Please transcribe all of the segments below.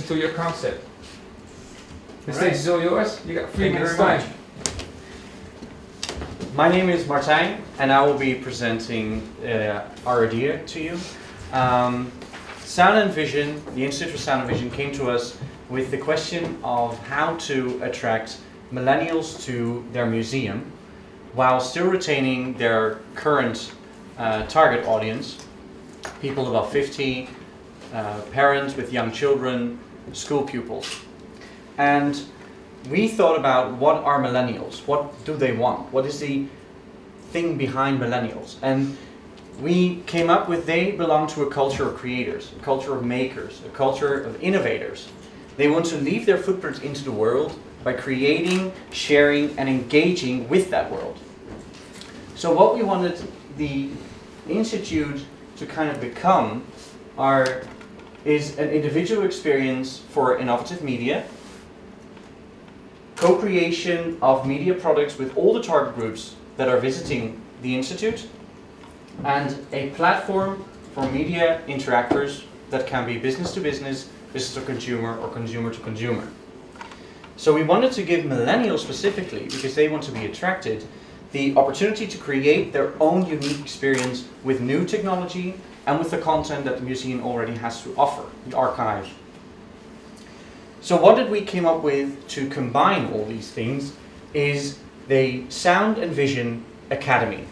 to your concept. The All stage right. is all yours. You got 3 Thank you minutes very time. My name is Martijn, and I will be presenting our idea to you. Sound and Vision, the Institute for Sound and Vision, came to us with the question of how to attract millennials to their museum while still retaining their current target audience, people above 50, parents with young children, school pupils. And we thought about what are millennials? What do they want? What is the thing behind millennials? And we came up with they belong to a culture of creators, a culture of makers, a culture of innovators. They want to leave their footprint into the world by creating, sharing, and engaging with that world. So what we wanted the Institute to kind of become is an individual experience for innovative media, co-creation of media products with all the target groups that are visiting the Institute, and a platform for media interactors that can be business to business, business to consumer, or consumer to consumer. So we wanted to give millennials specifically, because they want to be attracted, the opportunity to create their own unique experience with new technology and with the content that the museum already has to offer, the archive. So what did we came up with to combine all these things is the Sound and Vision Academy,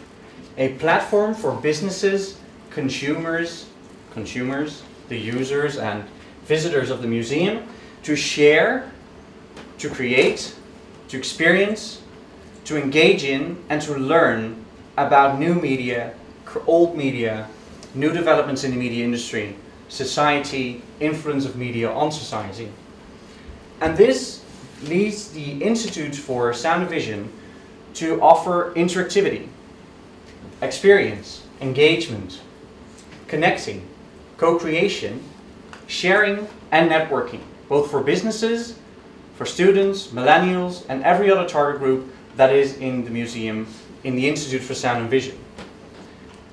a platform for businesses, consumers, the users and visitors of the museum to share, to create, to experience, to engage in, and to learn about new media, old media, new developments in the media industry, society, influence of media on society. And this leads the Institute for Sound and Vision to offer interactivity, experience, engagement, connecting, co-creation, sharing, and networking, both for businesses, for students, millennials, and every other target group that is in the museum, in the Institute for Sound and Vision.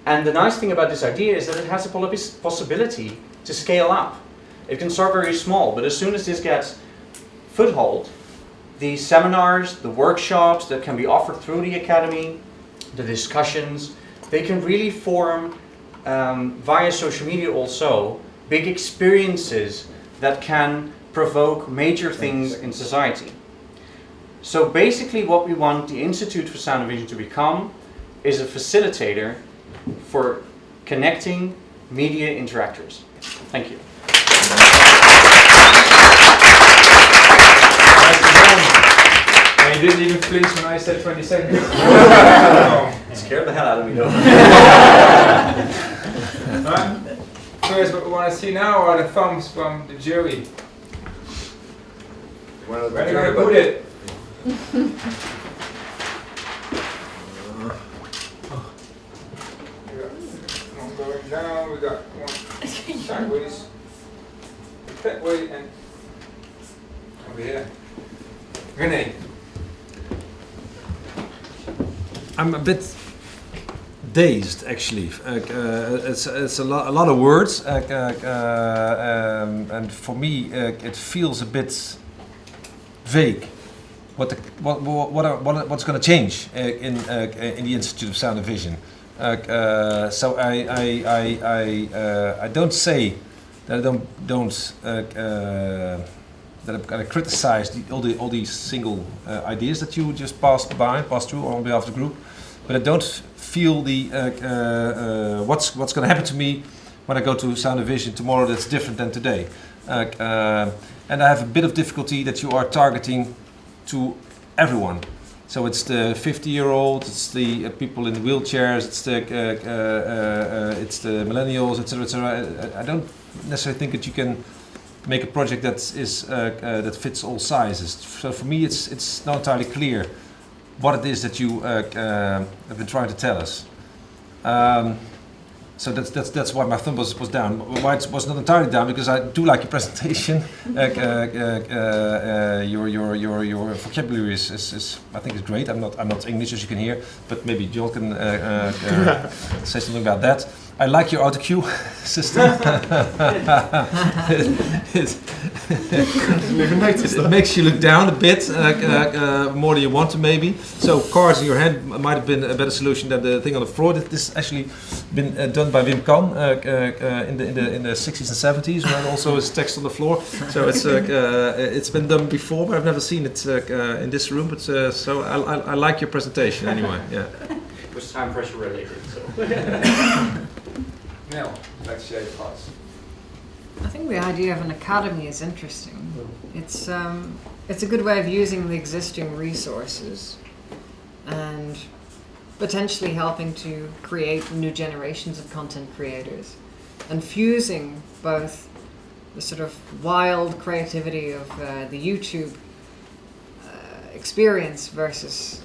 And the nice thing about this idea is that it has a possibility to scale up. It can start very small, but as soon as this gets foothold, the seminars, the workshops that can be offered through the Academy, the discussions, they can really form, via social media also, big experiences that can provoke major things in society. So basically what we want the Institute for Sound and Vision to become is a facilitator for connecting media interactors. Thank you. And you didn't even flinch when I said 20 seconds. It scared the hell out of me though. Right? First, what we want to see now are the thumbs from the jury. Where are you going to put it? One going down, we got one sideways, that way, and over here. René. I'm a bit dazed, actually. It's a lot of words, and for me, it feels a bit vague. What's going to change in the Institute of Sound and Vision? So I don't say that I don't that I'm going to criticize all these single ideas that you just passed through on behalf of the group, but I don't feel the what's going to happen to me when I go to Sound and Vision tomorrow that's different than today, and I have a bit of difficulty that you are targeting to everyone. So it's the 50-year-old, it's the people in the wheelchairs, it's the millennials, etc., etc. I don't necessarily think that you can make a project that fits all sizes. So for me, it's not entirely clear what it is that you have been trying to tell us. So that's why my thumb was down. Why it was not entirely down, because I do like your presentation. Your vocabulary is I think is great. I'm not English, as you can hear, but maybe Joel can say something about that. I like your auto cue system. Didn't even notice It that. makes you look down a bit more than you want to, maybe. So cards in your hand might have been a better solution than the thing on the floor. This has actually been done by Wim Kan in the 60s and 70s, when also his text on the floor. So it's been done before, but I've never seen it in this room. But so I like your presentation anyway. Yeah. It was time pressure related. So. Now, let's share your thoughts. I think the idea of an academy is interesting. It's a good way of using the existing resources and potentially helping to create new generations of content creators and fusing both the sort of wild creativity of the YouTube experience versus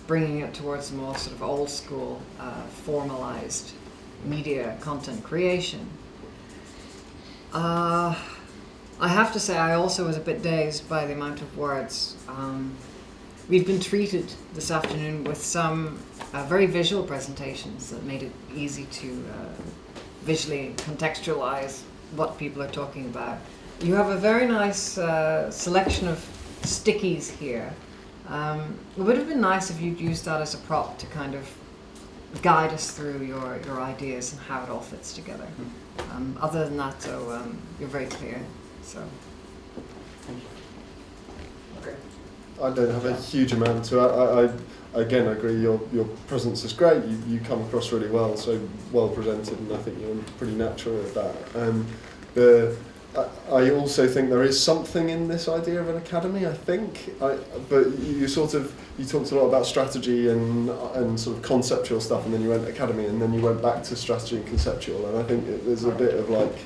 bringing it towards the more sort of old school, formalized media content creation. I have to say I also was a bit dazed by the amount of words. We've been treated this afternoon with some very visual presentations that made it easy to visually contextualize what people are talking about. You have a very nice selection of stickies here. It would have been nice if you'd used that as a prop to kind of guide us through your ideas and how it all fits together. Other than that, though, you're very clear. So. Okay. I don't have a huge amount to add. I again agree. Your presence is great. You come across really well, so well presented, and I think you're pretty natural at that. I also think there is something in this idea of an academy. I think, but you talked a lot about strategy and sort of conceptual stuff, and then you went academy, and then you went back to strategy and conceptual, and I think there's a bit of like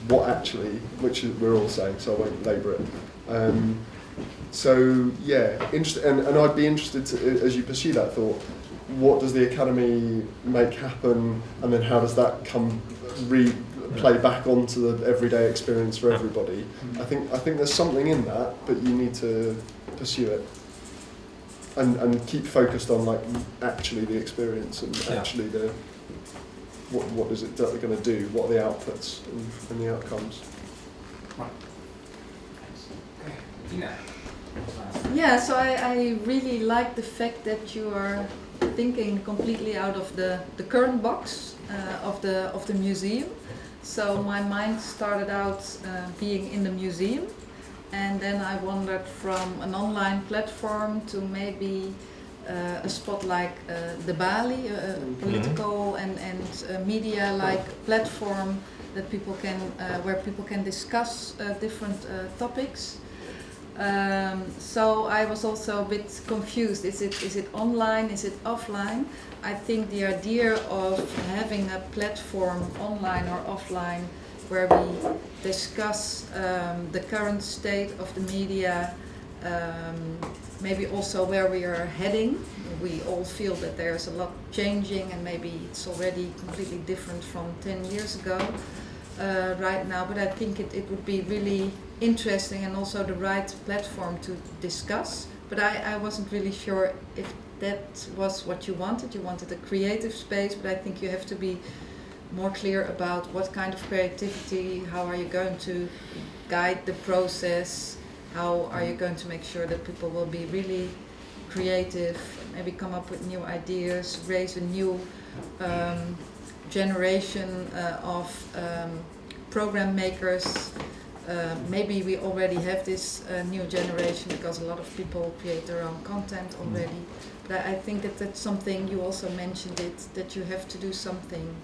what actually, which we're all saying, so I won't labour it. So yeah, and I'd be interested to, as you pursue that thought, what does the academy make happen, and then how does that play back onto the everyday experience for everybody? I think there's something in that, but you need to pursue it and keep focused on like actually the experience and actually the what is it that they're going to do, what are the outputs and the outcomes. Okay, Ina. Yeah, so I really like the fact that you are thinking completely out of the current box of the museum. So my mind started out being in the museum, and then I wandered from an online platform to maybe a spot like the Bali, political and media-like platform that people can where people can discuss different topics. So I was also a bit confused. Is it online? Is it offline? I think the idea of having a platform online or offline where we discuss the current state of the media, maybe also where we are heading. We all feel that there's a lot changing, and maybe it's already completely different from 10 years ago right now, but I think it would be really interesting and also the right platform to discuss. But I wasn't really sure if that was what you wanted. You wanted a creative space, but I think you have to be more clear about what kind of creativity, how are you going to guide the process, how are you going to make sure that people will be really creative, maybe come up with new ideas, raise a new generation of program makers. Maybe we already have this new generation because a lot of people create their own content already. But I think that that's something, you also mentioned it, that you have to do something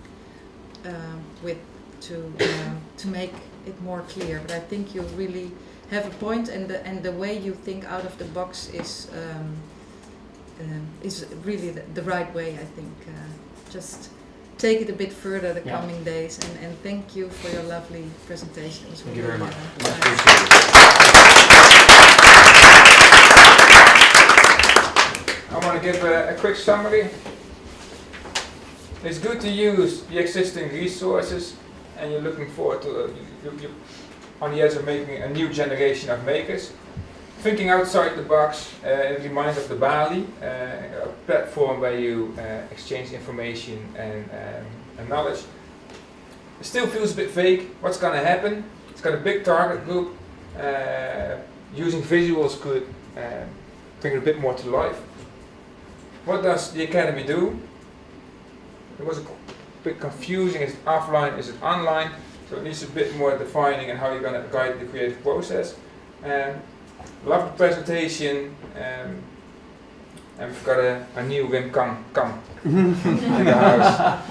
with to make it more clear. But I think you really have a point, and the way you think out of the box is really the right way. I think just take it a bit further the coming days, and thank you for your lovely presentation. It was Thank you very much. I want to give a quick summary. It's good to use the existing resources, and you're looking forward to you're on the edge of making a new generation of makers. Thinking outside the box, it reminds of the Bali, a platform where you exchange information and and knowledge. It still feels a bit vague. What's going to happen? It's got a big target group. Using visuals could bring it a bit more to life. What does the Academy do? It was a bit confusing. Is it offline? Is it online? So it needs a bit more defining and how you're going to guide the creative process. Love the presentation. And we've got a new Wim Kang in the house.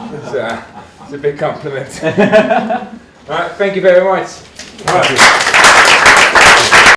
It's a big compliment. Alright, thank you very much. Thank you.